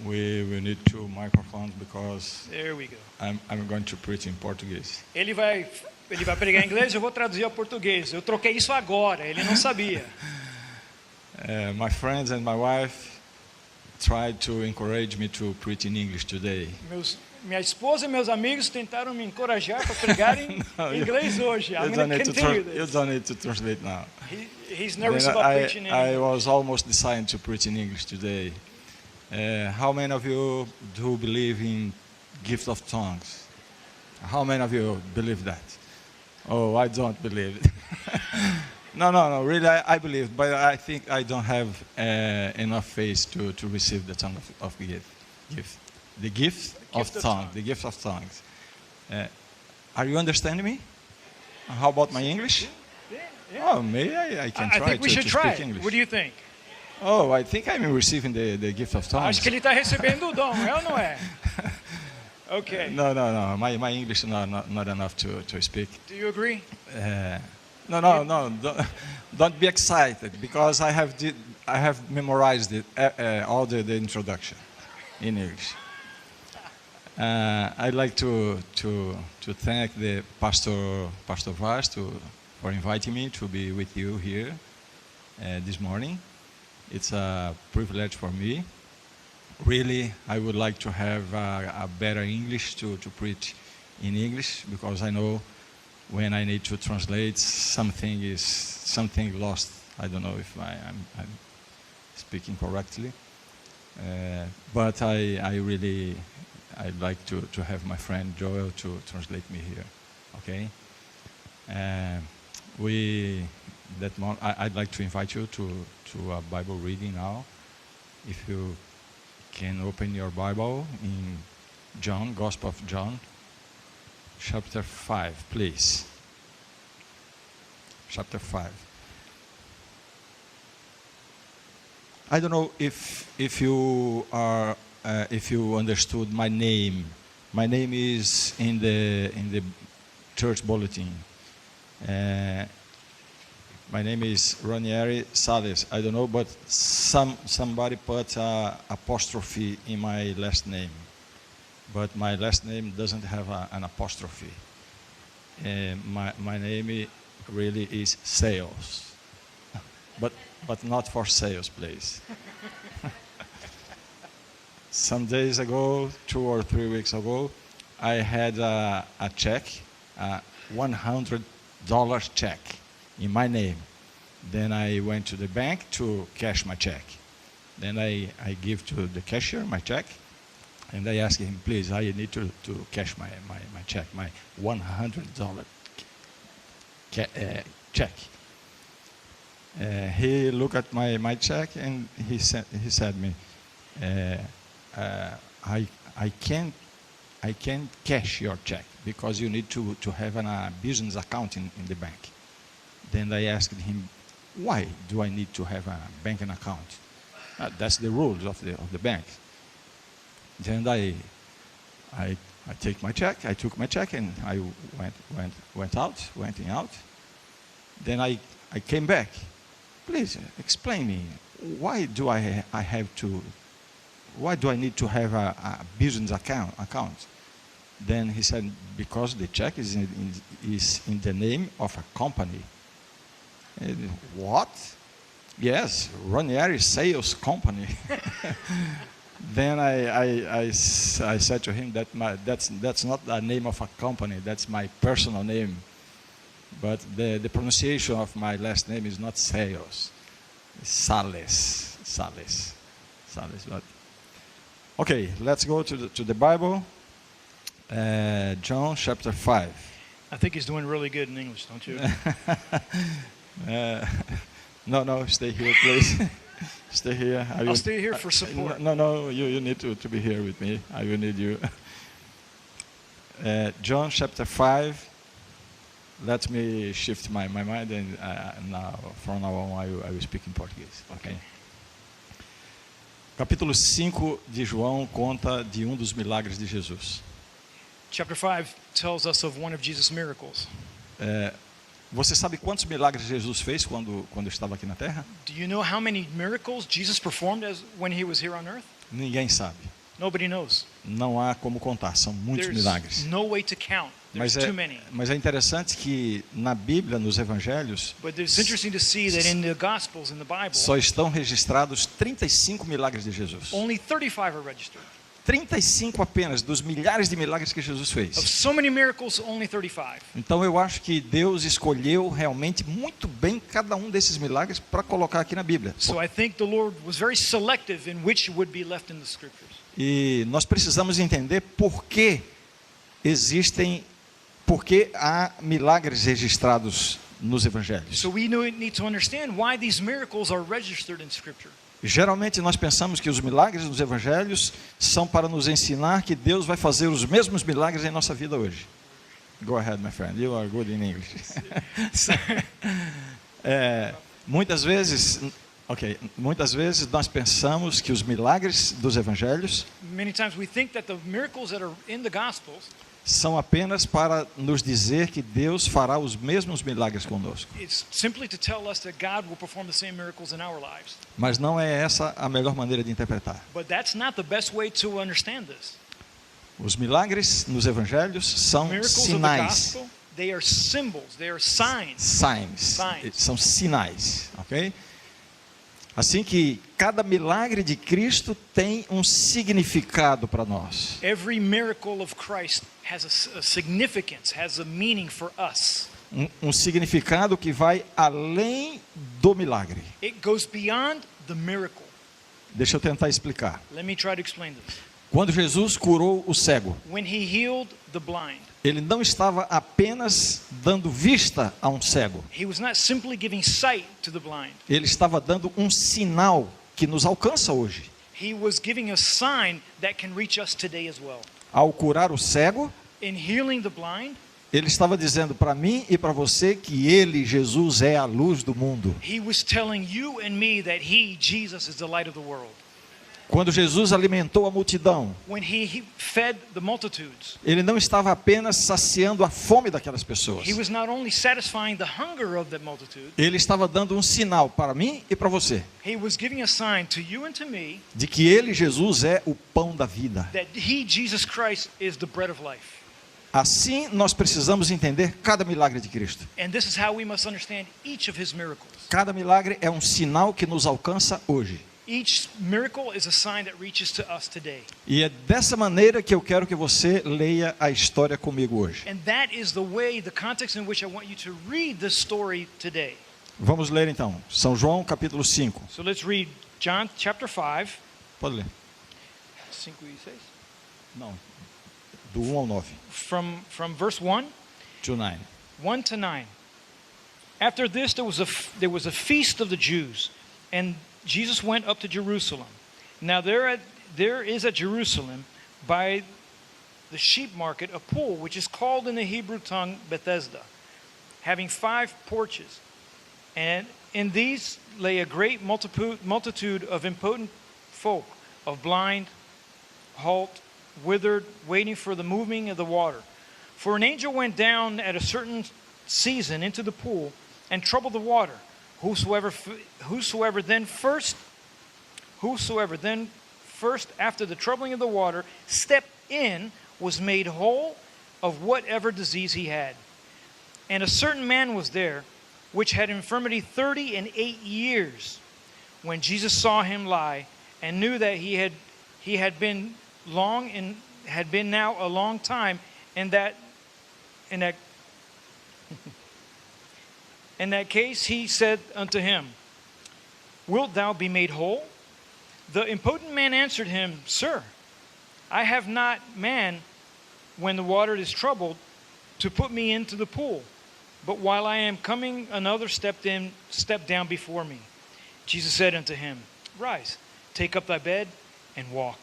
We will need two microphones because There we go. I'm going to preach in Portuguese. Ele vai pregar em inglês, eu vou traduzir ao português. Eu troquei isso agora, ele não sabia. My friends and my wife tried to encourage me to preach in English today. Minha esposa e meus amigos tentaram me encorajar para pregar em inglês hoje. I'm going to continue this. You don't need to translate now. He's nervous Then about preaching in I English. was almost deciding to preach in English today. How many of you do believe in gift of tongues? How many of you believe that? Oh, I don't believe it. No, really I believe, but I think I don't have enough faith to receive the tongue of gift. The gift of tongue. The gift of tongues. Are you understanding me? How about my English? Yeah. Oh, maybe I can I try think we to should try speak it. English. What do you think? Oh, I think I'm receiving the gift of tongues. Acho que ele está recebendo o dom, é ou não é? Okay. No. My English is not enough to speak. Do you agree? No. Don't be excited because I have memorized it, all the introduction in English. I'd like to thank the Pastor Vaz for inviting me to be with you here this morning. It's a privilege for me. Really, I would like to have a better English to preach in English because I know when I need to translate something lost. I don't know if I'm speaking correctly, but I'd like to have my friend Joel to translate me here. Okay. I'd like to invite you to a Bible reading now. If you can open your Bible in John, Gospel of John, chapter 5, please. Chapter 5. I don't know if you understood my name. My name is in the church bulletin. My name is Ranieri Salles. I don't know, but somebody put apostrophe in my last name. But my last name doesn't have an apostrophe. My name really is Sales, but not for sales, please. Some days ago, 2 or 3 weeks ago, I had a check, a $100 check in my name. Then I went to the bank to cash my check. Then I give to the cashier my check, and I asked him, please, I need to cash my check, my $100 check. He looked at my check and he said me, I can't cash your check because you need to have a business account in the bank. Then I asked him, why do I need to have a banking account? That's the rules of the bank. Then I took my check, and I went out. Then I came back. Please explain me, why do I need to have a business account? Then he said, because the check is in the name of a company. What? Yes, Ranieri Sales Company. Then I said to him that that's not the name of a company, that's my personal name. But the pronunciation of my last name is not Sales, it's Salles. But okay, let's go to the Bible. John chapter 5. I think he's doing really good in English, don't you? No, stay here, please. Stay here. I'll stay here for support. No, you need to be here with me. I will need you. John chapter 5. Let me shift my mind, and from now on I will speak in Portuguese. Okay? Capítulo 5 de João conta de dos milagres de Jesus. Chapter 5 tells us of one of Jesus' miracles. Você sabe quantos milagres Jesus fez quando estava aqui na Terra? Do you know how many miracles Jesus performed when he was here on earth? Ninguém sabe. Nobody knows. Não há como contar, são muitos There's milagres. no way to count. There's too many. Mas é interessante que na Bíblia, nos Evangelhos, But it's interesting to see that in the Gospels, in the Bible, só estão registrados 35 milagres de Jesus. only 35 are registered. 35 apenas dos milhares de milagres que Jesus Of fez. so many miracles, only 35. Então eu acho que Deus escolheu realmente muito bem cada um desses milagres para colocar aqui na Bíblia. So I think the Lord was very selective in which would be left in the scriptures. E nós precisamos entender por que há milagres registrados nos Evangelhos. So we need to understand why these miracles are registered in scripture. Geralmente nós pensamos que os milagres dos Evangelhos são para nos ensinar que Deus vai fazer os mesmos milagres em nossa vida hoje. Go ahead, my friend. You are good in English. Muitas vezes nós pensamos que os milagres dos Evangelhos Many times we think that the miracles that are in the Gospels são apenas para nos dizer que Deus fará os mesmos milagres conosco. it's simply to tell us that God will perform the same miracles in our lives. Mas não é essa a melhor maneira de interpretar. But that's not the best way to understand this. Os milagres nos Evangelhos são Miracles of the sinais. gospel, they are symbols, they are signs. Signs. São sinais, ok? Assim que cada milagre de Cristo tem um significado para nós. Every miracle of Christ has a significance, has a meaning for us. Um significado que vai além do milagre. It goes beyond the miracle. Deixa eu tentar explicar. Let me try to explain this. Quando Jesus curou o cego, When he healed the blind, ele não estava apenas dando vista a um cego. he was not simply giving sight to the blind. Ele estava dando um sinal que nos alcança hoje. He was giving a sign that can reach us today as well. Ao curar o cego, In healing the blind, ele estava dizendo para mim e para você que ele, Jesus, é a luz do mundo. he was telling you and me that he, Jesus, is the light of the world. Quando Jesus alimentou a multidão, When he fed the multitudes, ele não estava apenas saciando a fome daquelas pessoas. he was not only satisfying the hunger of the multitude, Ele estava dando um sinal para mim e para você, he was giving a sign to you and to me de que ele, Jesus, é o pão da vida. that he, Jesus Christ, is the bread of life. Assim, nós precisamos entender cada milagre de Cristo. And this is how we must understand each of his miracles. Cada milagre é um sinal que nos alcança hoje. Each miracle is a sign that reaches to us today. E é dessa maneira que eu quero que você leia a história comigo hoje. And that is the way, the context in which I want you to read this story today. Vamos ler então. São João capítulo 5. So let's read John chapter 5. Pode ler. 5 e 6. Não. Do 1 ao 9. From verse 1. To 9. 1 to 9. After this there was a feast of the Jews, and Jesus went up to Jerusalem. Now there is at Jerusalem by the sheep market a pool which is called in the Hebrew tongue Bethesda, having 5 porches. And in these lay a great multitude of impotent folk, of blind, halt, withered, waiting for the moving of the water. For an angel went down at a certain season into the pool and troubled the water. Whosoever then first after the troubling of the water stepped in was made whole of whatever disease he had. And a certain man was there which had infirmity 38 years. When Jesus saw him lie and knew that he had been now a long time in that case, he said unto him, Wilt thou be made whole? The impotent man answered him, Sir, I have not man when the water is troubled to put me into the pool. But while I am coming, another stepped down before me. Jesus said unto him, Rise, take up thy bed, and walk.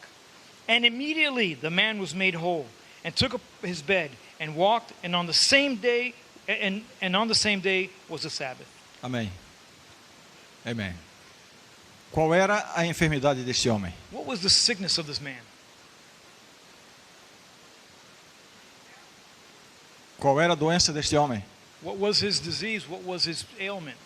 And immediately the man was made whole, and took up his bed, and walked, and on the same day was the Sabbath. Amém. Amém. Qual era a enfermidade deste homem? What was the sickness of this man? Qual era a doença deste homem? What was his disease? What was his ailment?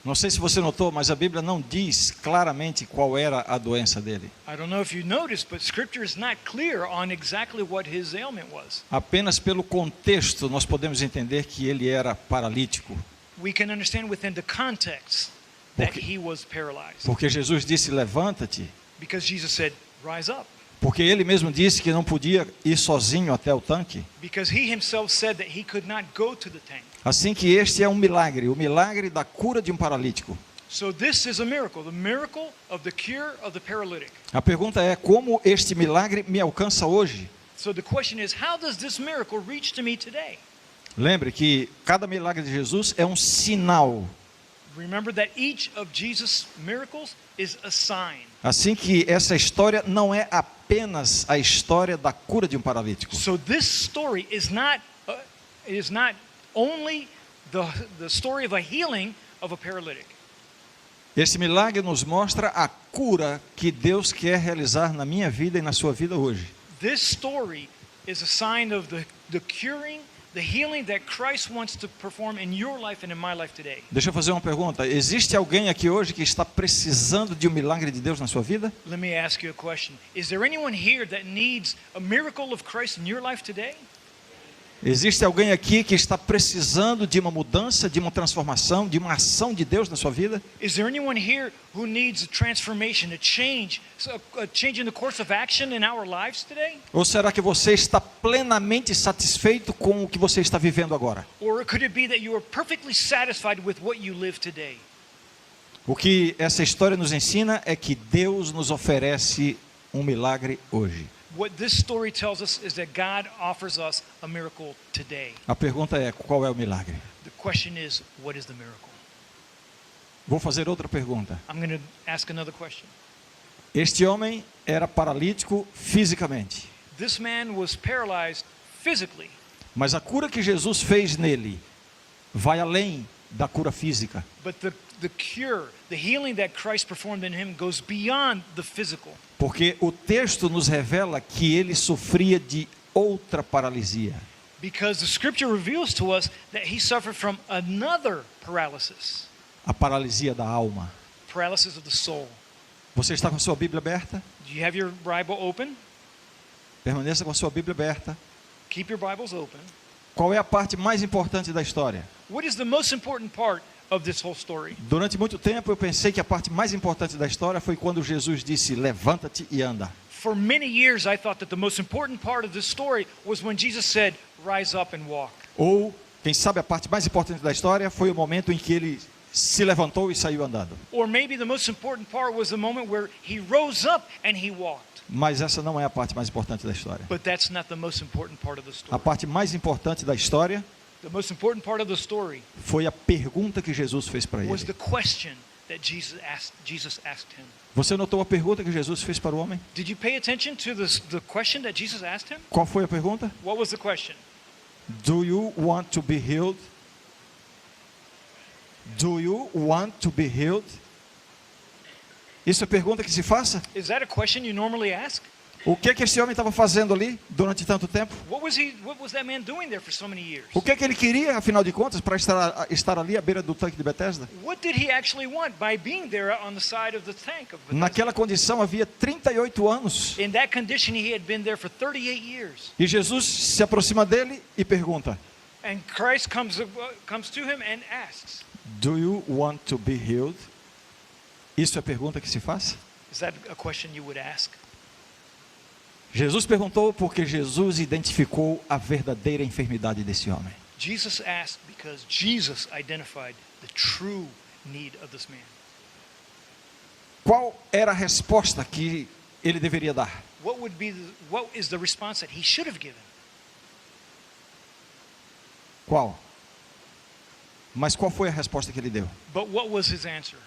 Não sei se você notou, mas a Bíblia não diz claramente qual era a doença dele. I don't know if you noticed, but Scripture is not clear on exactly what his ailment was. Apenas pelo contexto nós podemos entender que ele era paralítico. We can understand within the context that Porque- he was paralyzed. Porque Jesus disse, levanta-te. Because Jesus said, rise up. Porque ele mesmo disse que não podia ir sozinho até o tanque. Because he himself said that he could not go to the tank. Assim que este é um milagre, o milagre da cura de um paralítico. So this is a miracle, the miracle of the cure of the paralytic. A pergunta é, como este milagre me alcança hoje? So the question is, how does this miracle reach to me today? Lembre que cada milagre de Jesus é um sinal. Remember that each of Jesus' miracles is a sign. Assim que essa história não é apenas a história da cura de um paralítico. So this story is not only the story of a healing of a paralytic. Esse milagre nos mostra a cura que Deus quer realizar na minha vida e na sua vida hoje. This story is a sign of the curing, the healing that Christ wants to perform in your life and in my life today. Deixa eu fazer uma pergunta. Existe alguém aqui hoje que está precisando de um milagre de Deus na sua vida? Let me ask you a question. Is there anyone here that needs a miracle of Christ in your life today? Existe alguém aqui que está precisando de uma mudança, de uma transformação, de uma ação de Deus na sua vida? Is there anyone here who needs a transformation, a change in the course of action in our lives today? Ou será que você está plenamente satisfeito com o que você está vivendo agora? Or could it be that you are perfectly satisfied with what you live today? O que essa história nos ensina é que Deus nos oferece um milagre hoje. What this story tells us is that God offers us a miracle today. A pergunta é, qual é o milagre? The question is, what is the miracle? Vou fazer outra pergunta. I'm going to ask another question. Este homem era paralítico fisicamente, This man was paralyzed physically, mas a cura que Jesus fez nele vai além da cura física. but the cure, the healing that Christ performed in him goes beyond the physical. Porque o texto nos revela que ele sofria de outra paralisia. Because the scripture reveals to us that he suffered from another paralysis, A paralisia da alma. paralysis of the soul. Você está com a sua Bíblia aberta? Do you have your Bible open? Permaneça com a sua Bíblia aberta. Keep your Bibles open. Qual é a parte mais importante da história? What is the most important part of this whole story? Durante muito tempo eu pensei que a parte mais importante da história foi quando Jesus disse, levanta-te e anda. For many years, I thought that the most important part of this story was when Jesus said, rise up and walk. Ou, quem sabe a parte mais importante da história foi o momento em que ele se levantou e saiu andando. Or maybe the most important part was the moment where he rose up and he walked. Mas essa não é a parte mais importante da história. But that's not the most important part of the A story. parte mais importante da história The most important part of the story foi a pergunta que Jesus fez para was ele. the question that Jesus asked him. Você notou a pergunta que Jesus fez para o homem? Did you pay attention to the question that Jesus asked him? Qual foi a pergunta? What was the question? Do you want to be healed? Do you want to be healed? Isso é pergunta que se faça? Is that a question you normally ask? O que esse homem estava fazendo ali durante tanto tempo? What was that man doing there for so many years? O que ele queria, afinal de contas, para estar ali à beira do tanque de Betesda? What did he actually want by being there on the side of the tank of Bethesda? Naquela condição havia 38 anos. In that condition, he had been there for 38 years. E Jesus se aproxima dele e pergunta: And Christ comes to him and asks, Do you want to be healed? Isso é pergunta que se faz? is that a question you would ask? Jesus perguntou porque Jesus identificou a verdadeira enfermidade desse homem. Jesus asked because Jesus identified the true need of this man. Qual era a resposta que ele deveria dar? What is the response that he should have given? Qual? Mas qual foi a resposta que ele deu? But what was his answer?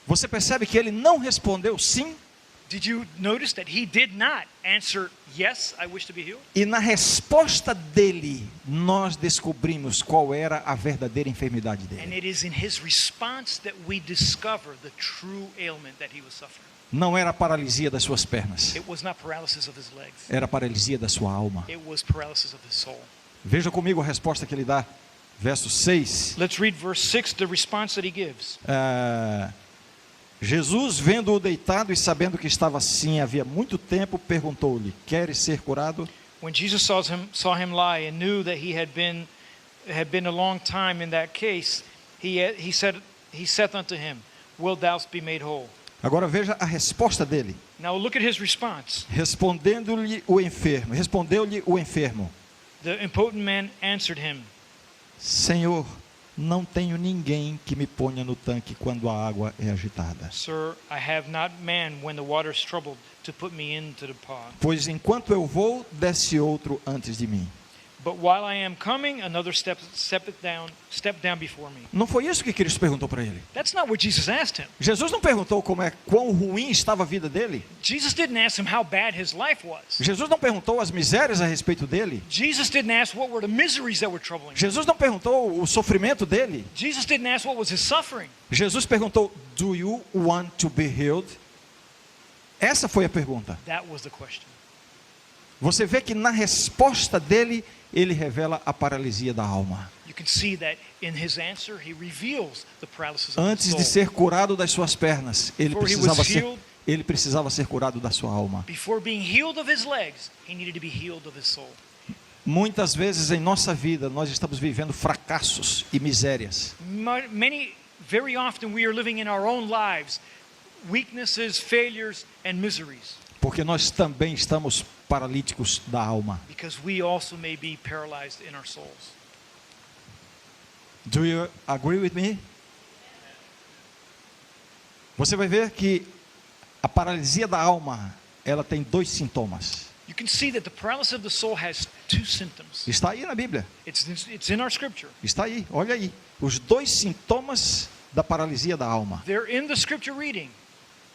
Você percebe que ele não respondeu sim? Did you notice that he did not answer, yes, I wish to be healed? E na resposta dele, nós descobrimos qual era a verdadeira enfermidade And dele. it is in his response that we discover the true ailment that he was suffering. Não era a paralisia das suas pernas, It was not paralysis of his legs. era a paralisia da sua alma. It was paralysis of his soul. Veja comigo a resposta que ele dá. Verso 6. Let's read verse 6, the response that he gives. Jesus, vendo-o deitado e sabendo que estava assim havia muito tempo, perguntou-lhe: queres ser curado? When Jesus saw him lie and knew that he had been a long time in that case, he saith unto him, Wilt thou be made whole? Agora veja a resposta dele. Now look at his response. Respondeu-lhe o enfermo: The impotent man answered him, Senhor, não tenho ninguém que me ponha no tanque quando a água é agitada. Sir, I have not man when the water is troubled to put me into the pot. Pois enquanto eu vou, desce outro antes de mim. But while I am coming, another step down before me. Não foi isso que Cristo perguntou para ele. That's not what Jesus asked him. Jesus não perguntou quão ruim estava a vida dele. Jesus didn't ask him how bad his life was. Jesus não perguntou as misérias a respeito dele. Jesus didn't ask what were the miseries that were troubling him. Jesus não perguntou o sofrimento dele. Jesus didn't ask what was his suffering. Jesus perguntou: Do you want to be healed? Essa foi a pergunta. That was the question. Você vê que na resposta dele, ele revela a paralisia da alma. You can see that in his answer he reveals the paralysis of Antes the de soul. ser curado das suas pernas, ele Before he was precisava ser curado da sua alma. Before being healed of his legs, he needed to be healed of his soul. Muitas vezes em nossa vida nós estamos vivendo fracassos e misérias. Very often we are living in our own lives weaknesses, failures and miseries. Porque nós também estamos paralíticos da alma. Because we also may be paralyzed in our souls. Do you agree with me? Você vai ver que a paralisia da alma, ela tem dois sintomas. You can see that the paralysis of the soul has two symptoms. Está aí na Bíblia. It's in our scripture. Está aí, olha aí. Os dois sintomas da paralisia da alma. They're in the scripture reading.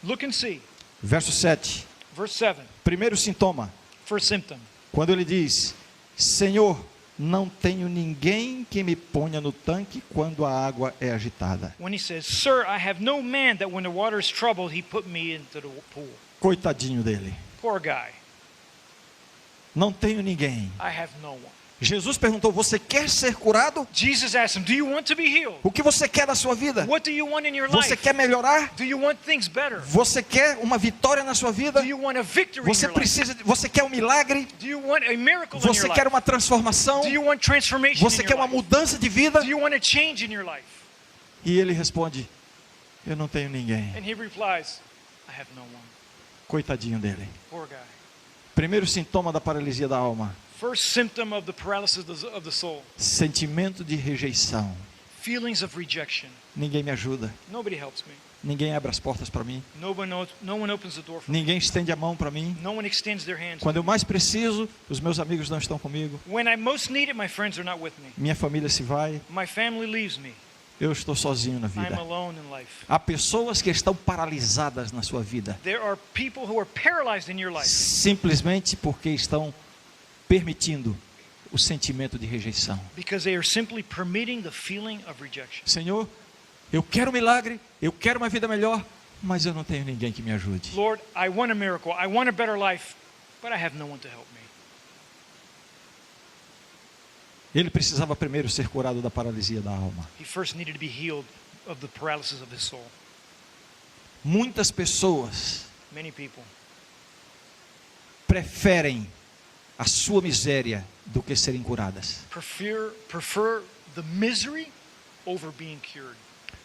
Look and see. Verso 7. Verse 7. Primeiro sintoma. First symptom. Quando ele diz: Senhor, não tenho ninguém que me ponha no tanque quando a água é agitada. When he says, Sir, I have no man that when the water is troubled, he put me into the pool. Coitadinho dele. Poor guy. Não tenho ninguém. I have no one. Jesus perguntou: você quer ser curado? Jesus asked him, do you want to be healed? O que você quer da sua vida? What do you want in your Você life? quer melhorar? Do you want things better? Você quer uma vitória na sua vida? Do you want a victory in Você your life? precisa, você quer um milagre? Do you want a miracle in Você your quer life? uma transformação? Do you want transformation Você in quer your uma life? mudança de vida? Do you want a change in your life? E ele responde: eu não tenho ninguém. And he replies, I have no one. Coitadinho dele. Poor guy. Primeiro sintoma da paralisia da alma: First symptom of the paralysis of the soul. sentimento de rejeição. Feelings of rejection. Ninguém me ajuda. Nobody helps me. Ninguém abre as portas para mim. No one opens the door for me. Ninguém estende a mão para mim. No one extends their hands. Quando eu mais preciso, os meus amigos não estão comigo. When I most need it, my friends are not with me. Minha família se vai. My family leaves me. Eu estou sozinho na I'm vida. alone in life. Há pessoas que estão paralisadas na sua vida, There are people who are paralyzed in your life simplesmente porque estão permitindo o sentimento de rejeição. because they are simply permitting the feeling of rejection. Senhor, eu quero um milagre, eu quero uma vida melhor, mas eu não tenho ninguém que me ajude. Lord, I want a miracle. I want a better life, but I have no one to help me. Ele precisava primeiro ser curado da paralisia da alma. He first needed to be healed of the paralysis of his soul. Muitas pessoas Many people preferem a sua miséria do que serem curadas. prefer the misery over being cured.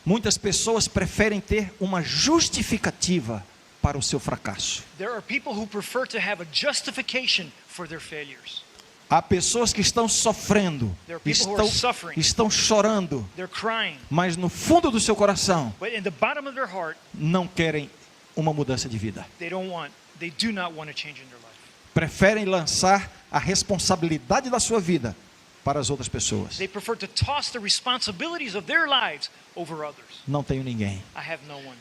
Muitas pessoas preferem ter uma justificativa para o seu fracasso. There are people who prefer to have a justification for their failures. Há pessoas que estão sofrendo, There are people who are suffering. estão chorando, They're crying, mas no fundo do seu coração but in the bottom of their heart, não querem uma mudança de vida. they do not want a change in their life. Preferem lançar a responsabilidade da sua vida para as outras pessoas. They prefer to toss the responsibilities of their lives over others. Não tenho ninguém, I have no one.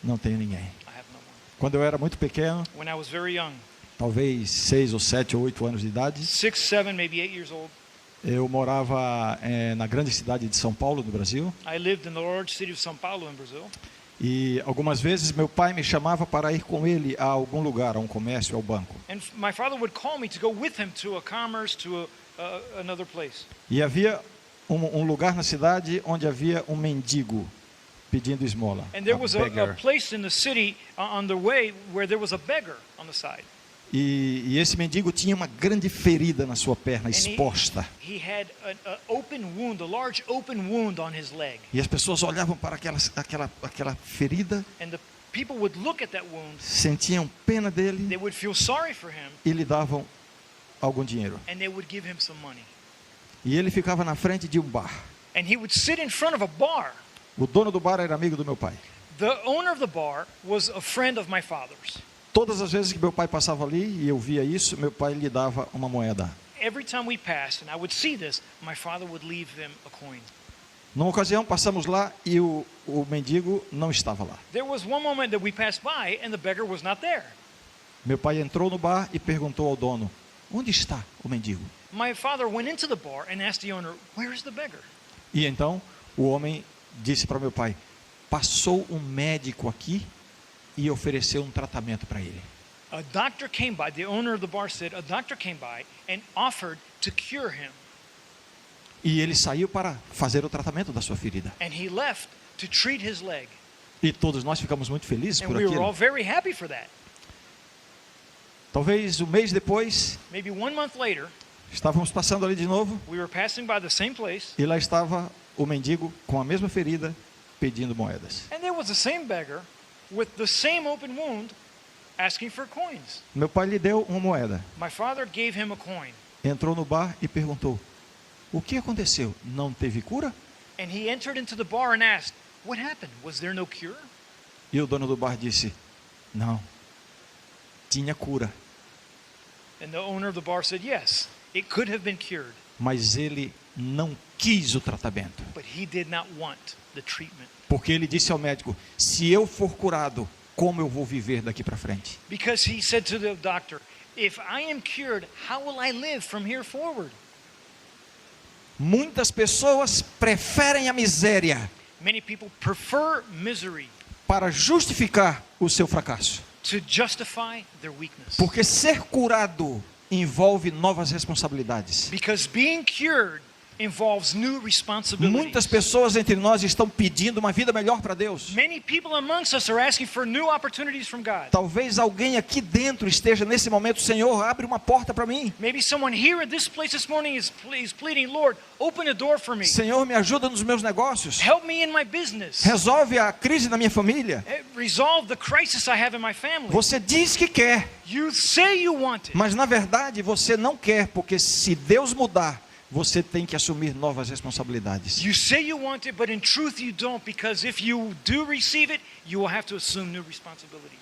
não tenho ninguém. I have no one. Quando eu era muito pequeno, When I was very young, talvez 6 ou 7 ou 8 anos de idade, 6, 7, maybe 8 years old, eu morava na grande cidade de São Paulo, no Brasil. I lived in the large city of São Paulo in Brazil. E algumas vezes meu pai me chamava para ir com ele a algum lugar, a um comércio, ao banco. And my father would call me to go with him to a commerce, to another place. E havia um lugar na cidade onde havia um mendigo pedindo esmola. And there a was a beggar. place in the city on the way where there was a beggar on the side. E esse mendigo tinha uma grande ferida na sua perna, And exposta. he had an open wound, a large open wound on his leg. E as pessoas olhavam para aquela ferida, And the people would look at that wound, sentiam pena dele they would feel sorry for him, e lhe davam algum dinheiro. and they would give him some money. E ele ficava na frente de um bar. And he would sit in front of a bar. O dono do bar era amigo do meu pai. The owner of the bar was a friend of my father's. Todas as vezes que meu pai passava ali e eu via isso, meu pai lhe dava uma moeda. Every time we passed, and I would see this, my father would leave them a coin. Numa ocasião passamos lá e o mendigo não estava lá. There was one moment that we passed by and the beggar was not there. Meu pai entrou no bar e perguntou ao dono: onde está o mendigo? My father went into the bar and asked the owner, "Where is the beggar?" E então o homem disse para meu pai: passou um médico aqui e ofereceu um tratamento para ele. A doctor came by, the owner of the bar said, a doctor came by and offered to cure him. E ele saiu para fazer o tratamento da sua ferida. And he left to treat his leg. E todos nós ficamos muito felizes And por we were all aquilo. very happy for that. Talvez um mês depois, Maybe 1 month later, estávamos passando ali de novo we were passing by the same place, e lá estava o mendigo com a mesma ferida pedindo moedas. and there was the same beggar with the same open wound asking for coins. Meu pai lhe deu uma moeda, My father gave him a coin, entrou no bar e perguntou: o que aconteceu? Não teve cura? and he entered into the bar and asked, "What happened? Was there no cure?" E o dono do bar disse: não, tinha cura, And the owner of the bar said, "Yes, it could have been cured, mas ele não quis o tratamento. but he did not want the treatment." Porque ele disse ao médico: se eu for curado, como eu vou viver daqui para frente? Because he said to the doctor, "If I am cured, how will I live from here forward?" Muitas pessoas preferem a miséria Many people prefer misery para justificar o seu fracasso. to justify their weakness. Porque ser curado envolve novas responsabilidades. Because being cured involves new responsibilities. Muitas pessoas entre nós estão pedindo uma vida melhor para Deus. Many people amongst us are asking for new opportunities from God. Talvez alguém aqui dentro esteja nesse momento: Senhor, abre uma porta para mim. Maybe someone here at this place this morning is pleading, "Lord, open a door for me. Senhor, me ajuda nos meus negócios. Help me in my business. Resolve a crise na minha família. Resolve the crisis I have in my family." Você diz que quer, You say you want it, mas na verdade você não quer, porque se Deus mudar, você tem que assumir novas responsabilidades. you say you want it, but in truth you don't, because if you do receive it, you will have to assume new responsibilities.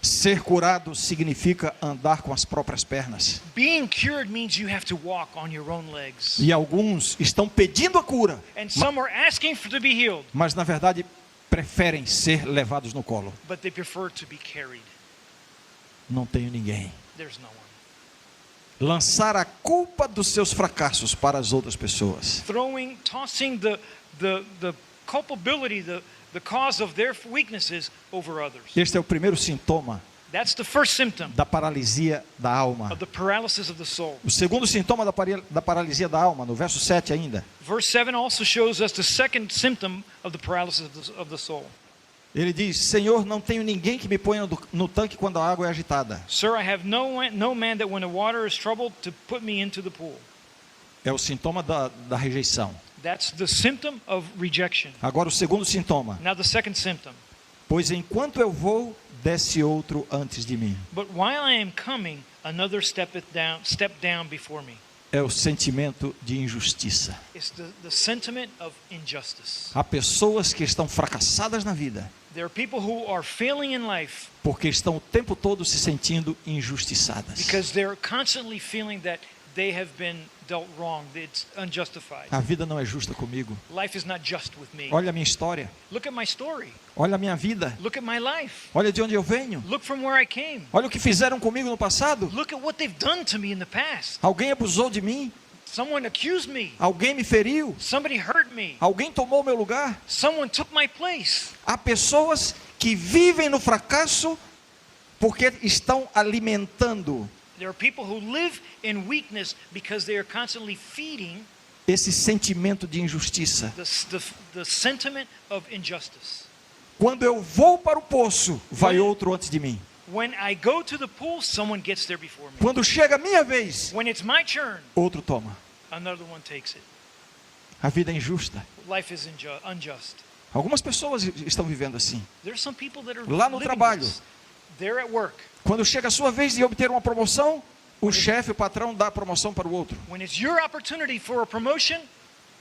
Ser curado significa andar com as próprias pernas. Being cured means you have to walk on your own legs. E alguns estão pedindo a cura, And some are asking to be healed, mas na verdade preferem ser levados no colo. but they prefer to be carried. Não tenho ninguém. There's no one. Lançar a culpa dos seus fracassos para as outras pessoas. Tossing the culpability, the cause of their weaknesses over others. Este é o primeiro sintoma That's the first symptom da paralisia da alma. of the paralysis of the soul. O segundo sintoma da paralisia da alma, no verso 7 ainda. Verse 7 also shows us the second symptom of the paralysis of the soul. Ele diz: Senhor, não tenho ninguém que me ponha no tanque quando a água é agitada. Sir, I have no man that when the water is troubled to put me into the pool. É o sintoma da rejeição. That's the symptom of rejection. Agora o segundo sintoma. Now the second symptom. Pois enquanto eu vou, desce outro antes de mim. But while I am coming, another step down before me. É o sentimento de injustiça. It's the sentiment of injustice. Há pessoas que estão fracassadas na vida There are people who are failing in life porque estão o tempo todo se sentindo injustiçadas. because they're constantly feeling that they have been dealt wrong. It's unjustified. A vida não é justa comigo. Life is not just with me. Olha a minha história. Look at my story. Olha a minha vida. Look at my life. Olha de onde eu venho. Look from where I came. Olha o que fizeram comigo no passado. Look at what they've done to me in the past. Alguém abusou de mim. Someone accused me. Alguém me feriu. Somebody hurt me. Alguém tomou meu lugar. Someone took my place. Há pessoas que vivem no fracasso porque estão alimentando There are people who live in weakness because they are constantly feeding esse sentimento de injustiça. the sentiment of injustice. Quando eu vou para o poço, vai outro antes de mim. When I go to the pool, someone gets there before me. Quando chega a minha vez, When it's my turn, outro toma. another one takes it. A vida é injusta. Life is unjust. Algumas pessoas estão vivendo assim. There's some people that are Lá no living trabalho. this. They're at work. Quando chega a sua vez de obter uma promoção, o chefe, o patrão dá a promoção para o outro. When it's your opportunity for a promotion,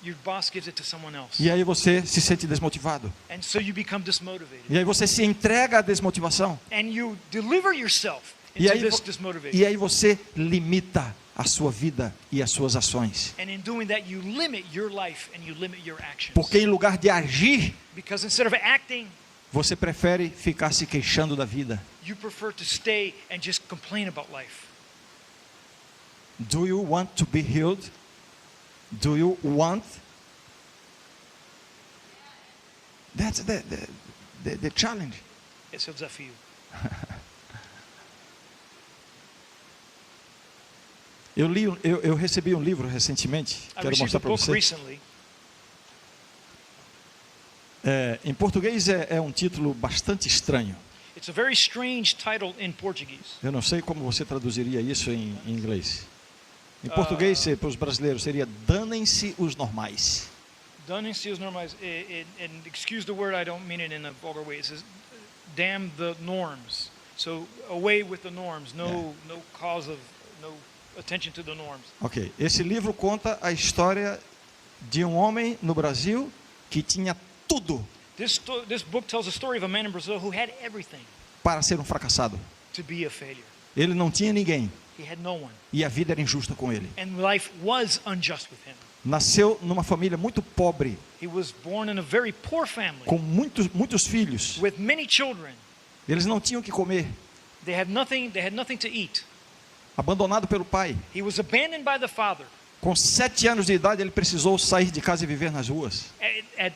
your boss gives it to someone else. E aí você se sente desmotivado. And so you become dismotivated. E aí você se entrega à desmotivação. And you deliver yourself E into aí, this dismotivation. e aí você limita a sua vida e as suas ações. And in doing that, you limit your life and you limit your actions. Porque em lugar de agir, Because instead of acting, você prefere ficar se queixando da vida. you prefer to stay and just complain about life. Do you want to be healed? Do you want? That's the challenge. Esse é o desafio. Eu recebi um livro recentemente, I quero received mostrar a para book você. recently. Em português é um título bastante estranho. It's a very strange title in Portuguese. Eu não sei como você traduziria isso em inglês. Em português, para os brasileiros, seria Danem-se os normais. Danem-se os normais. And excuse the word, I don't mean it in a vulgar way. It says, damn the norms. So away with the norms. No cause of, no attention to the norms. Ok, esse livro conta a história de um homem no Brasil que tinha tudo This book tells a story of a man in Brazil who had everything para ser um fracassado. to be a failure. Ele não tinha ninguém He had no one. e a vida era injusta com ele. And life was unjust with him. Nasceu numa família muito pobre, He was born in a very poor family com muitos filhos. with many children. Eles não tinham o que comer, They had nothing to eat. abandonado pelo pai. He was abandoned by the father. Com 7 anos de idade, ele precisou sair de casa e viver nas ruas At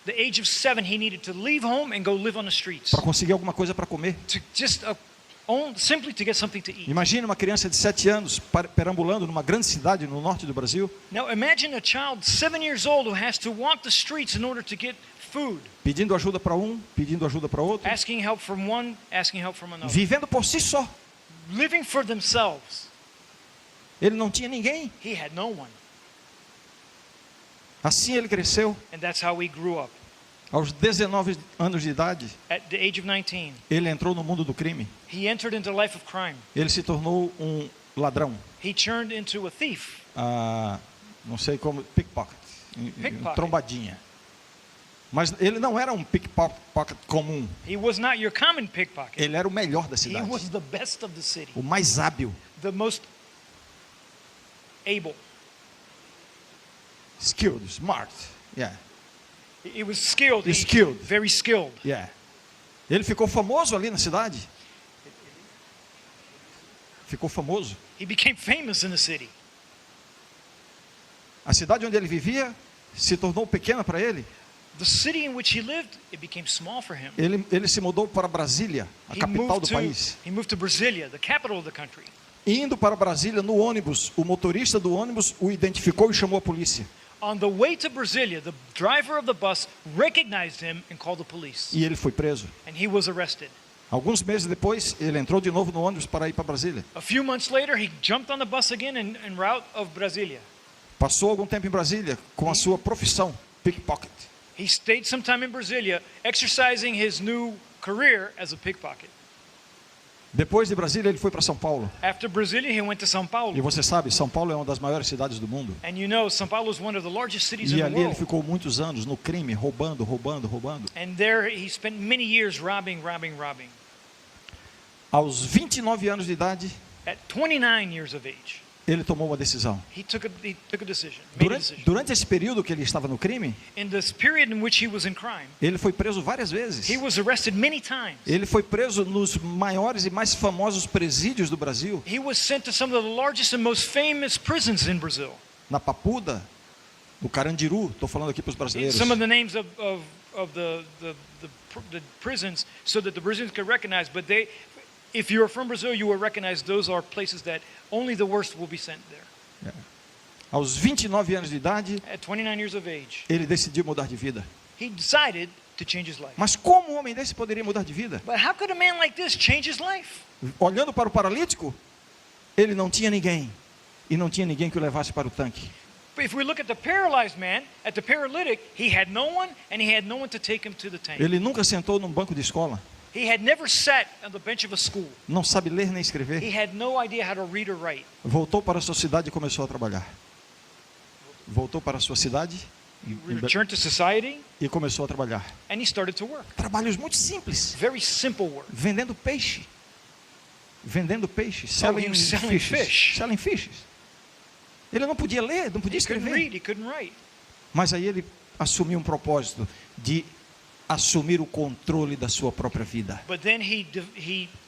the age of 7, he needed to leave home and go live on the streets para conseguir alguma coisa para comer. to just simply to get something to eat. Imagine uma criança de 7 anos perambulando numa grande cidade no norte do Brasil, Now imagine a child 7 years old who has to walk the streets in order to get food, pedindo ajuda para um, pedindo ajuda para outro, asking help from one, asking help from another, vivendo por si só. living for themselves. Ele não tinha ninguém. He had no one. Assim ele cresceu. And that's how he grew up. Aos 19 anos de idade, At the age of 19, ele entrou no mundo do crime. he entered into a life of crime. Ele se tornou um ladrão. He turned into a thief. Não sei como, pickpocket, Pickpocket. trombadinha. Mas ele não era um pickpocket comum. He was not your common pickpocket. Ele era o melhor da He cidade. was the best of the city, O mais hábil. the most able. Skilled, smart. Yeah, He was skilled. Skilled. Very skilled. yeah. Ele ficou famoso ali na cidade. Ficou famoso. He became famous in the city. A cidade onde ele vivia se tornou pequena para ele. The city in which he lived, it became small for him. Ele se mudou para Brasília, a capital do país. He moved to Brasilia, the capital of the country. Indo para Brasília no ônibus, o motorista do ônibus o identificou e chamou a polícia. On the way to Brasilia, the driver of the bus recognized him and called the police. E ele foi preso. And he was arrested. Alguns meses depois, ele entrou de novo no ônibus para ir para Brasília. A few months later, he jumped on the bus again en route of Brasilia. Passou algum tempo em Brasília com a sua profissão, pickpocket. He stayed some time in Brasilia, exercising his new career as a pickpocket. Depois de Brasília, ele foi para São Paulo. After Brasilia, he went to São E Paulo. você sabe, São Paulo é uma das maiores cidades do mundo. And you know, São Paulo is one of the largest cities in E the ali ele world. ficou muitos anos no crime, roubando. And there he spent many years robbing. Aos 29 anos de idade, At 29 years of age, ele tomou uma decisão. he took a decision, made a decision. Durante esse período que ele estava no crime, In this period in which he was in crime, ele foi preso várias vezes. he was arrested many times. Ele foi preso nos maiores e mais famosos presídios do Brasil, He was sent to some of the largest and most famous prisons in Brazil. na Papuda, no Carandiru, estou falando aqui para os brasileiros. Some of the names of the prisons so that the Brazilians could recognize, but If you're from Brazil, you will recognize those are places that only the worst will be sent there. Aos 29 anos de idade, At 29 years of age, ele decidiu mudar de vida. he decided to change his life. Mas como um homem desse poderia mudar de vida? But how could a man like this change his life? Olhando para o paralítico, ele não tinha ninguém. E não tinha ninguém que o levasse para o tanque. But if we look at the paralyzed man, at the paralytic, he had no one, and he had no one to take him to the tank. Ele nunca sentou num banco de escola. He had never sat on the bench of a school. Não sabe ler nem He escrever. had no idea how to read or write. Voltou para a sua cidade e começou a trabalhar. Voltou para a sua cidade He returned to society, e começou a trabalhar. and he started to work. Trabalhos muito simples. Very simple work. Vendendo peixe. Vendendo peixe. he Selling was selling fishes. fish. Selling fishes. Ele não podia ler, não podia He couldn't escrever. read, he couldn't write. Mas aí ele assumiu um propósito de assumir o controle da sua própria vida. But then he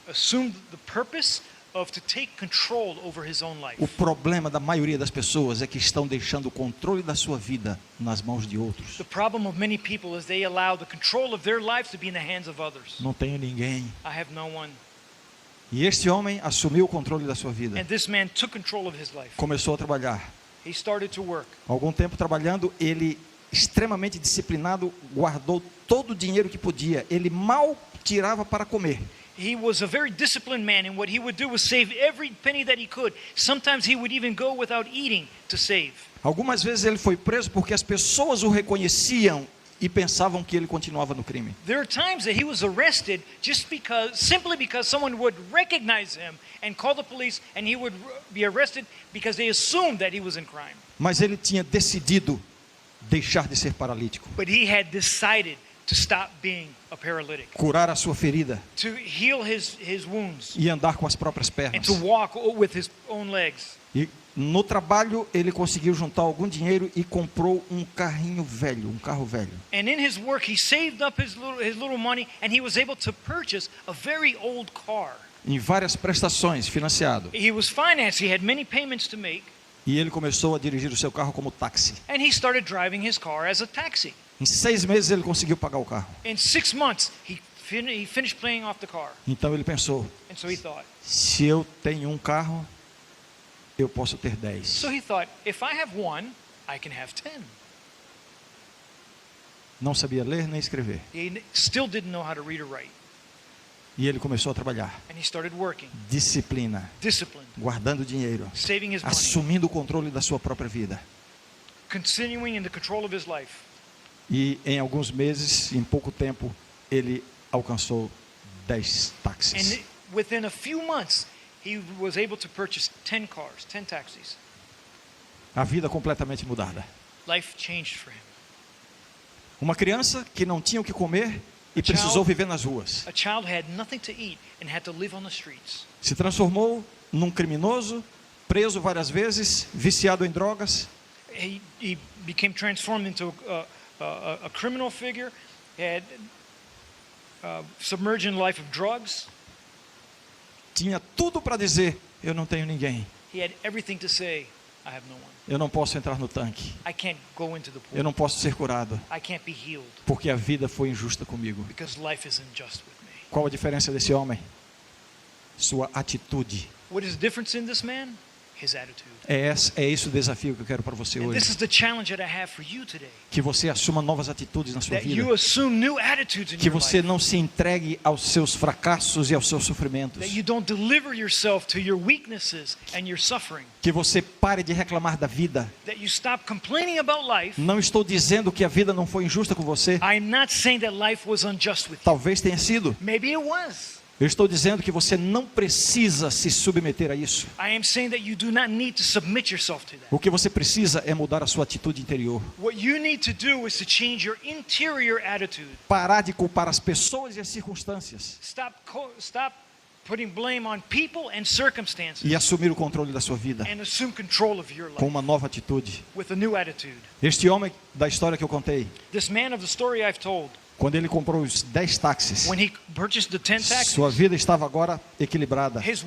assumed the purpose of to take control over his own life. O problema da maioria das pessoas é que estão deixando o controle da sua vida nas mãos de outros. The problem of many people is they allow the control of their lives to be in the hands of others. Não tenho ninguém. I have no one. E este homem assumiu o controle da sua vida. And this man took control of his life. Começou a trabalhar. He started to work. Algum tempo trabalhando, ele, extremamente disciplinado, guardou todo o dinheiro que podia. Ele mal tirava para comer. He was a very disciplined man, and what he would do was save every penny that he could. Sometimes he would even go without eating to save. Algumas vezes ele foi preso porque as pessoas o reconheciam e pensavam que ele continuava no crime. There are times that he was arrested simply because someone would recognize him and call the police, and he would be arrested because they assumed that he was in crime. Mas ele tinha decidido deixar de ser paralítico, But he had decided to stop being a paralytic, curar a sua ferida to heal his wounds, e andar com as próprias and pernas. to walk with his own legs. E no trabalho ele conseguiu juntar algum dinheiro e comprou um carrinho velho, um carro velho. And in his work, he saved up his little money, and he was able to purchase a very old car. Em várias prestações, financiado. He was financed. He had many payments to make, E ele começou a dirigir o seu carro como táxi. and he started driving his car as a taxi. Em 6 meses ele conseguiu pagar o carro. In 6 months, he finished paying off the car. Então ele pensou, And so he thought, se eu tenho um carro, eu posso ter 10. so he thought, if I have one, I can have 10. Não sabia ler nem escrever. He still didn't know how to read or write. E ele começou a trabalhar. And he started working, Disciplina, disciplined, guardando dinheiro, saving his money, assumindo o controle da sua própria vida. continuing in the control of his life. E em alguns meses, em pouco tempo, ele alcançou 10 táxis. And within a few months, he was able to purchase 10 cars, 10 taxis. A vida completamente mudada. Life changed for him. Uma criança que não tinha o que comer e precisou viver nas ruas. A child had nothing to eat and had to live on the streets. Se transformou num criminoso, preso várias vezes, viciado em drogas. He became transformed into a criminal figure, had submerged in a life of drugs. Tinha tudo para dizer, eu não tenho ninguém. He had everything to say, I have no one. Eu não posso entrar no tanque. I can't go into the Eu pool. não posso ser curado, I can't be healed porque a vida foi injusta comigo. because life is unjust with me. Qual a diferença desse homem? Sua atitude. What is the difference in this man? His attitude. É esse o desafio que eu quero para você And this hoje. is the challenge that I have for you today. Que você assuma novas atitudes na sua That vida. you assume new attitudes in Que your você life. não se entregue aos seus fracassos e aos seus sofrimentos. That you don't deliver yourself to your weaknesses and your suffering. Que você pare de reclamar da vida. That you stop complaining about life. Não estou dizendo que a vida não foi injusta com você. I'm not saying that life was unjust with you. Talvez tenha sido. Maybe it was. Eu estou dizendo que você não precisa se submeter a isso. I am saying that you do not need to submit yourself to that. O que você precisa é mudar a sua atitude interior. What you need to do is to change your interior attitude. Parar de culpar as pessoas e as circunstâncias. Stop putting blame on people and circumstances E assumir o controle da sua vida and assume control of your com life uma nova atitude. with a new attitude. Este homem da história que eu contei, This man of the story I've told, quando ele comprou os 10 táxis, when he purchased the 10 taxis, sua vida estava agora equilibrada. his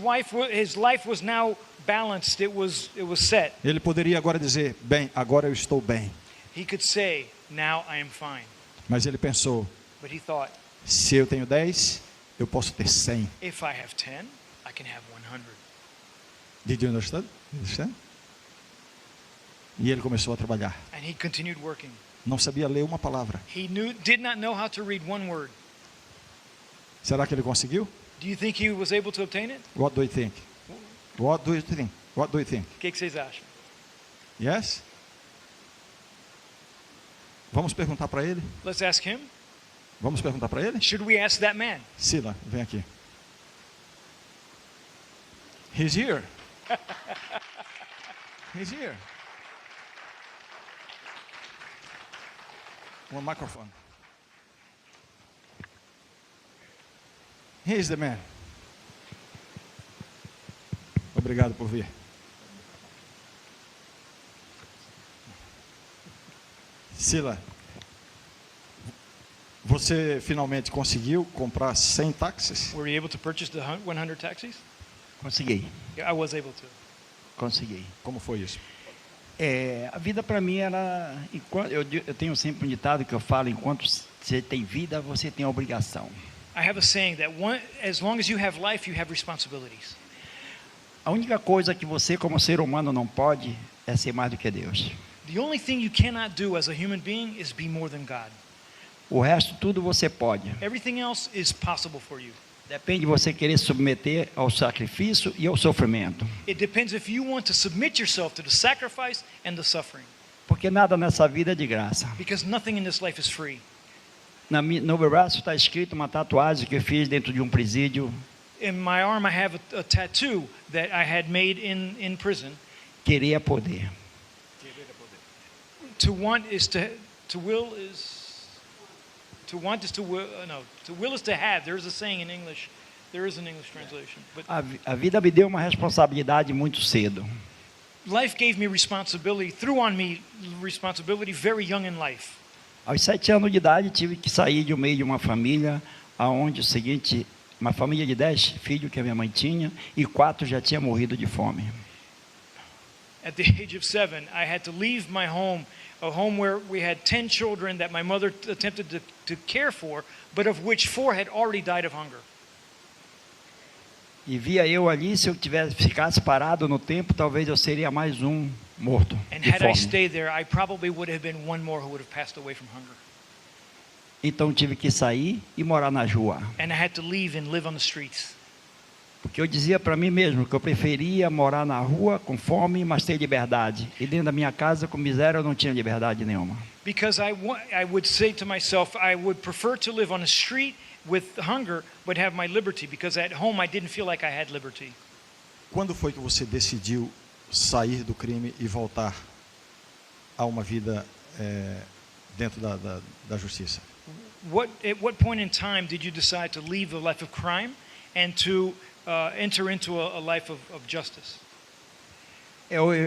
life was now balanced. It was set. Ele poderia agora dizer, bem, agora eu estou bem. He could say, now I am fine. Mas ele pensou, But he thought, se eu tenho 10, eu posso ter 100. If I have 10, I can have 100. Did you understand? Understand? E ele começou a trabalhar. And he continued working. Não sabia ler uma palavra. He did not know how to read one word. Será que ele conseguiu? Do you think he was able to obtain it? What do you think? What do you think? What do you think? O que vocês acham? Yes? Vamos perguntar para ele? Let's ask him. Vamos perguntar para ele? Should we ask that man? Sila, vem aqui. He's here. He's here. One microphone. He's the man. Obrigado por vir. Sila, você finalmente conseguiu comprar 100 táxis? Were you able to purchase the 100 taxis? Consegui, Yeah, I was able to. consegui. Como foi isso? A vida para mim era, eu tenho sempre um ditado que eu falo, enquanto você tem vida, você tem obrigação. I have a saying that as long as you have life, you have responsibilities. A única coisa que você como ser humano não pode é ser mais do que Deus. The only thing you cannot do as a human being is be more than God. O resto tudo você pode. Everything else is possible for you. Depende de você querer submeter ao sacrifício e ao sofrimento. It depends if you want to submit yourself to the sacrifice and the suffering. Porque nada nessa vida é de graça. Because nothing in this life is free. No meu braço está escrito uma tatuagem que eu fiz dentro de um presídio. In my arm, I have a tattoo that I had made in prison. Querer é poder. To want is to will is to want is to will. No, to will is to have. There is a saying in English. There is an English translation. But A vida me deu uma responsabilidade muito cedo. life gave me responsibility, threw on me responsibility very young in life. Aos 7 anos de idade, tive que sair do meio de uma família, onde o seguinte, uma família de 10 filhos que a minha mãe tinha, e 4 já tinham morrido de fome. At the age of 7, I had to leave my home, a home where we had 10 children that my mother attempted to care for, but of which 4 had already died of hunger. E via eu ali, se eu ficasse parado no tempo, talvez eu seria mais um morto And de had I fome. stayed there, I probably would have been one more who would have passed away from hunger. Então tive que sair e morar na rua. And I had to leave and live on the streets. Porque eu dizia para mim mesmo que eu preferia morar na rua com fome, mas ter liberdade. E dentro da minha casa, com miséria, eu não tinha liberdade nenhuma. Because I would say to myself, I would prefer to live on the street with hunger, but have my liberty, because at home I didn't feel like I had liberty. Quando foi que você decidiu sair do crime e voltar a uma vida dentro da justiça? At what point in time did you decide to leave the life of crime and to enter into a life of justice?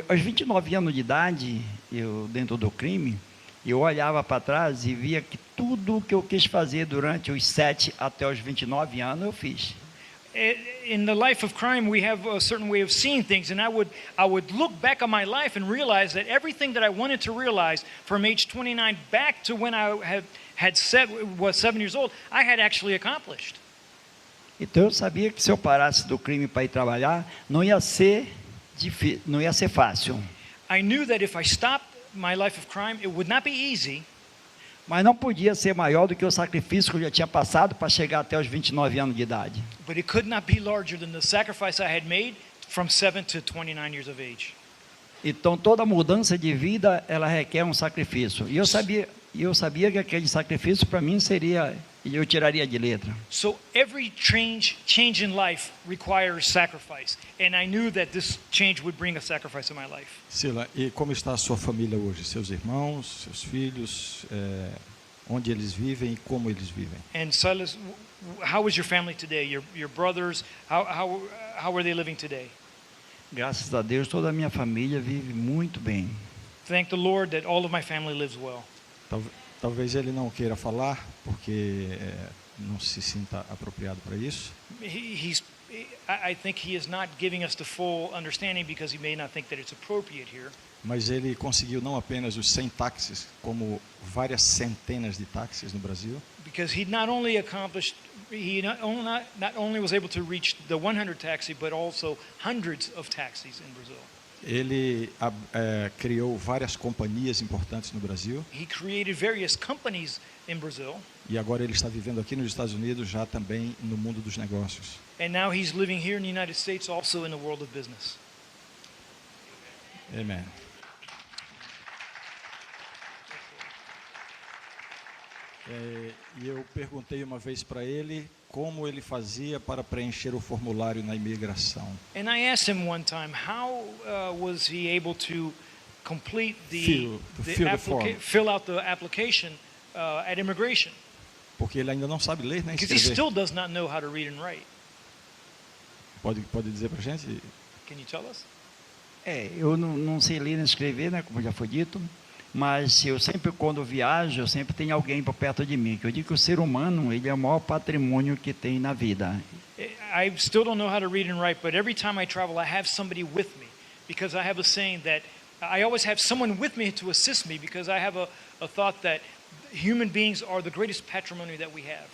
Aos 29 anos de idade, eu dentro do crime, eu olhava para trás e via que tudo o que eu quis fazer durante os 7 até os 29 anos, eu fiz. In the life of crime, we have a certain way of seeing things, and I would look back on my life and realize that everything that I wanted to realize from age 29 back to when I was 7 years old, I had actually accomplished. Então eu sabia que se eu parasse do crime para ir trabalhar, não ia ser difícil, não ia ser fácil. I knew that if I stopped my life of crime, it would not be easy, Mas não podia ser maior do que o sacrifício que eu já tinha passado para chegar até os 29 anos de idade. but it could not be larger than the sacrifice I had made from 7 to 29 years of age. Então toda mudança de vida, ela requer um sacrifício. E eu sabia que aquele sacrifício para mim eu tiraria de letra. So every change in life requires sacrifice, and I knew that this change would bring a sacrifice in my life. Sila, e como está a sua família hoje? Seus irmãos, seus filhos, onde eles vivem e como eles vivem? And Silas, how is your family today? Your brothers, how are they living today? Graças a Deus, toda a minha família vive muito bem. Thank the Lord that all of my family lives well. Talvez ele não queira falar, porque não se sinta apropriado para isso. I think he is not giving us the full understanding because he may not think that it's appropriate here. Mas ele conseguiu não apenas os 100 táxis, como várias centenas de táxis no Brasil. Because he not only accomplished he not only was able to reach the 100 taxi, but also hundreds of taxis in Brazil. Ele criou várias companhias importantes no Brasil He created various companies in Brazil, e agora ele está vivendo aqui nos Estados Unidos já também no mundo dos negócios. and now he's living here in the United States, also in the world of business. Amém. E eu perguntei uma vez para ele como ele fazia para preencher o formulário na imigração. And I asked him one time, how was he able to complete Fill the form. fill out the application at immigration? Porque ele ainda não sabe ler nem Because he escrever. still does not know how to read and write. Pode dizer para a gente? Can you tell us? Eu não sei ler nem escrever, né, como já foi dito, mas eu sempre, quando viajo, eu sempre tenho alguém por perto de mim. Que eu digo que o ser humano, ele é o maior patrimônio que tem na vida. I still don't know how to read and write, but every time I travel, I have somebody with me, because I have a saying that I always have someone with me to assist me, because I have a thought that human beings are the greatest patrimony that we have.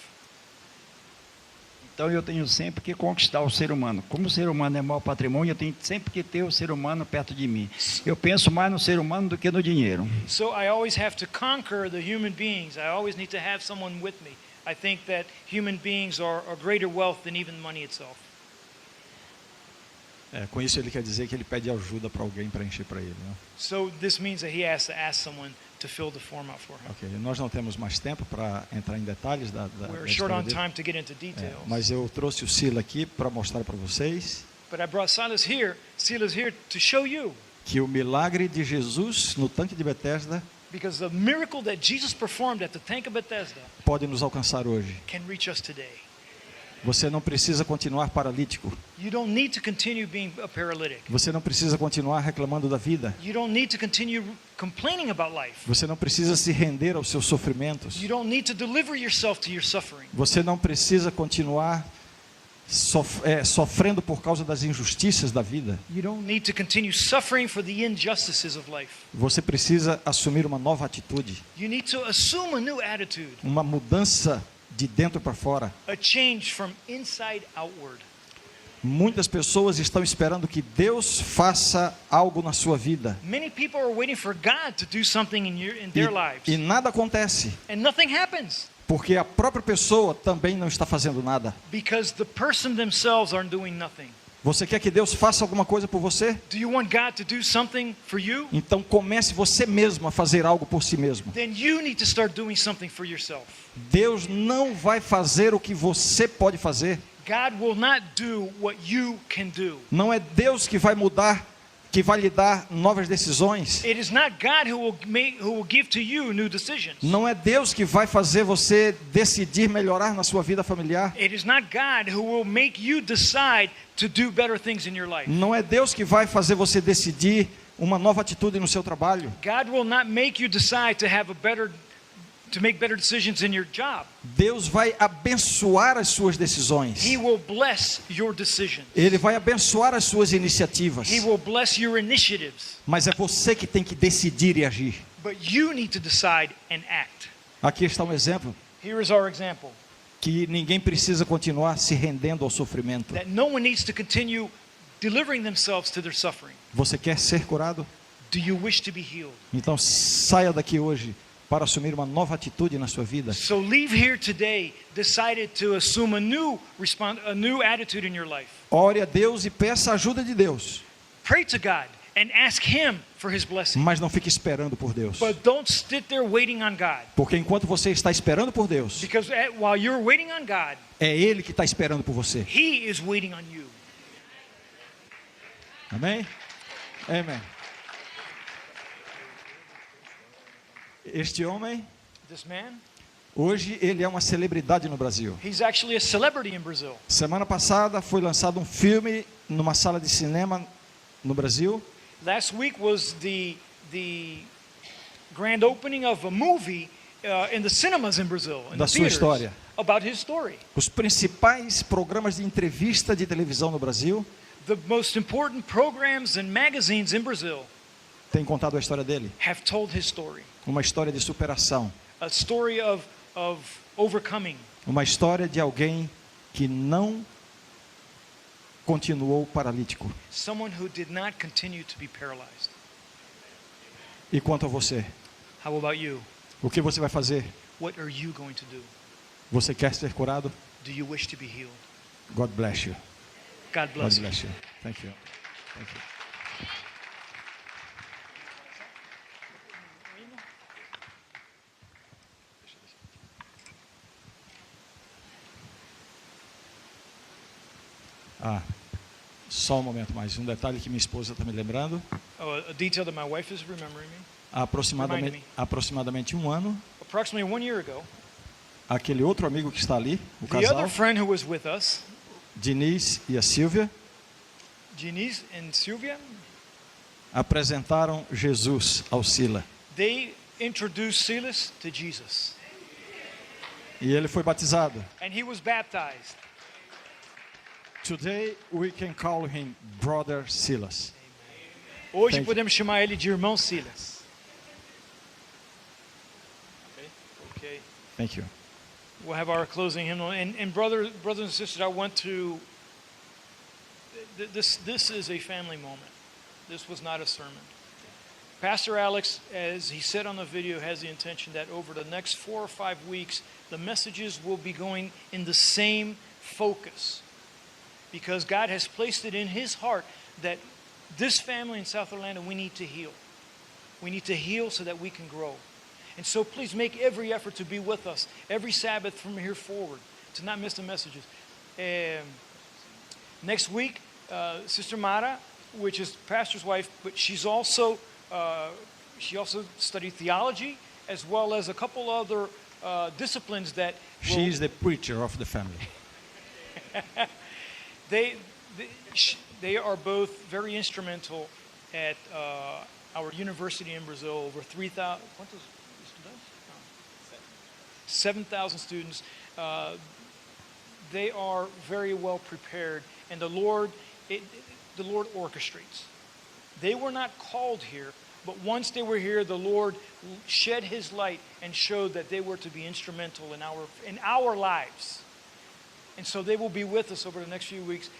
Então eu tenho sempre que conquistar o ser humano. Como o ser humano é o maior patrimônio, eu tenho sempre que ter o ser humano perto de mim. Eu penso mais no ser humano do que no dinheiro. So I always have to conquer the human beings. I always need to have someone with me. I think that human beings are greater wealth than even money itself. Com isso ele quer dizer que ele pede ajuda para alguém preencher para ele, né? So this means that he has to ask someone to fill the form out for him. Ok, nós não temos mais tempo para entrar em detalhes da We're da short história on dele. time to get into details. Mas eu trouxe o Sila aqui para mostrar para vocês But I brought Silas here to show you, que o milagre de Jesus no tanque de Betesda because the miracle that Jesus performed at the tank of Bethesda pode nos alcançar hoje. can reach us today. Você não precisa continuar paralítico. You don't need to continue being a paralytic. Você não precisa continuar reclamando da vida. You don't need to continue complaining about life. Você não precisa se render aos seus sofrimentos. You don't need to deliver yourself to your suffering. Você não precisa continuar sofrendo por causa das injustiças da vida. You don't need to continue suffering for the injustices of life. Você precisa assumir uma nova atitude, You need to assume a new attitude, uma mudança de dentro para fora. a change from inside outward. Muitas pessoas estão esperando que Deus faça algo na sua vida. Many people are waiting for God to do something in their lives, E nada acontece, and nothing happens porque a própria pessoa também não está fazendo nada. because the person themselves aren't doing nothing. Você quer que Deus faça alguma coisa por você? Do you want God to do something for you? Então comece você mesmo a fazer algo por si mesmo. Then you need to start doing something for yourself. Deus não vai fazer o que você pode fazer. God will not do what you can do. Não é Deus que vai mudar, que vai lhe dar novas decisões. It is not God who will give to you new decisions. Não é Deus que vai fazer você decidir melhorar na sua vida familiar. It is not God who will make you decide to do better things in your life. Não é Deus que vai fazer você decidir uma nova atitude no seu trabalho. God will not make you decide to make better decisions in your job. Deus vai abençoar as suas decisões. He will bless your decisions. Ele vai abençoar as suas iniciativas. He will bless your initiatives. Mas é você que tem que decidir e agir. But you need to decide and act. Aqui está um exemplo Here is our example. que ninguém precisa continuar se rendendo ao sofrimento. That no one needs to continue delivering themselves to their suffering. Você quer ser curado? Do you wish to be healed? Então saia daqui hoje para assumir uma nova atitude na sua vida. So leave here today decided to assume a new attitude in your life. Ore a Deus e peça a ajuda de Deus. Pray to God and ask Him for His blessing. Mas não fique esperando por Deus. But don't sit there waiting on God. Porque enquanto você está esperando por Deus, Because while you're waiting on God, é Ele que está esperando por você. He is waiting on you. Amém? Amém. Este homem, This man, hoje ele é uma celebridade no Brasil. he's actually a celebrity in Brazil. Semana passada foi lançado um filme numa sala de cinema no Brasil. Last week was the grand opening of a movie in the cinemas in Brazil, in Da the sua theaters, história. about his story. Os principais programas de entrevista de televisão no Brasil The most important programs and magazines in Brazil têm contado a história dele. have told his story. Uma história de superação. A story of overcoming. Uma história de alguém que não continuou paralítico. Someone who did not continue to be paralyzed. E quanto a você? How about you? O que você vai fazer? What are you going to do? Você quer ser curado? Do you wish to be healed? God bless you. God God bless you. bless you. Thank you. Thank you. Ah, só um momento mais. Um detalhe que minha esposa está me lembrando. Oh, a detail that my wife is remembering me. Há Remind me. aproximadamente um ano, Approximately 1 year ago, aquele outro amigo que está ali, o the casal, other friend who was with us, Diniz e a Silvia, Janice and Sylvia, apresentaram Jesus ao Sila. they introduced Silas to Jesus. E ele foi batizado. And he was baptized. Today we can call him Brother Silas. Hoje Thank you. podemos chamar ele de irmão Silas. Okay. Thank you. We'll have our closing hymnal. And brothers and sisters, I want to. This is a family moment. This was not a sermon. Pastor Alex, as he said on the video, has the intention that over the next 4 or 5 weeks, the messages will be going in the same focus. Because God has placed it in his heart that this family in South Orlando, we need to heal. We need to heal so that we can grow. And so please make every effort to be with us every Sabbath from here forward, to not miss the messages. Next week, Sister Mara, which is pastor's wife, but she also studied theology as well as a couple other disciplines that She is the preacher of the family. they are both very instrumental at our university in Brazil. Over 3,000 students? 7,000 students. They are very well prepared, and the Lord orchestrates. They were not called here, but once they were here, the Lord shed his light and showed that they were to be instrumental in our lives. And so they will be with us over the next few weeks.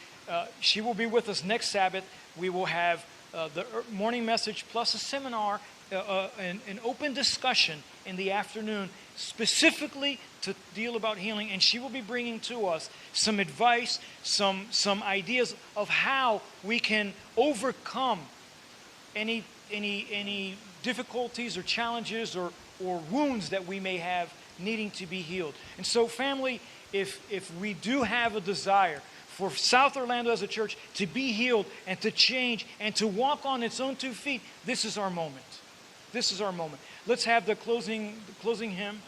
She will be with us next Sabbath. We will have the morning message plus a seminar, an open discussion in the afternoon, specifically to deal about healing. And she will be bringing to us some advice, some ideas of how we can overcome any difficulties or challenges or wounds that we may have needing to be healed. And so, family, if we do have a desire for South Orlando as a church to be healed and to change and to walk on its own 2 feet, this is our moment. This is our moment. Let's have the closing hymn.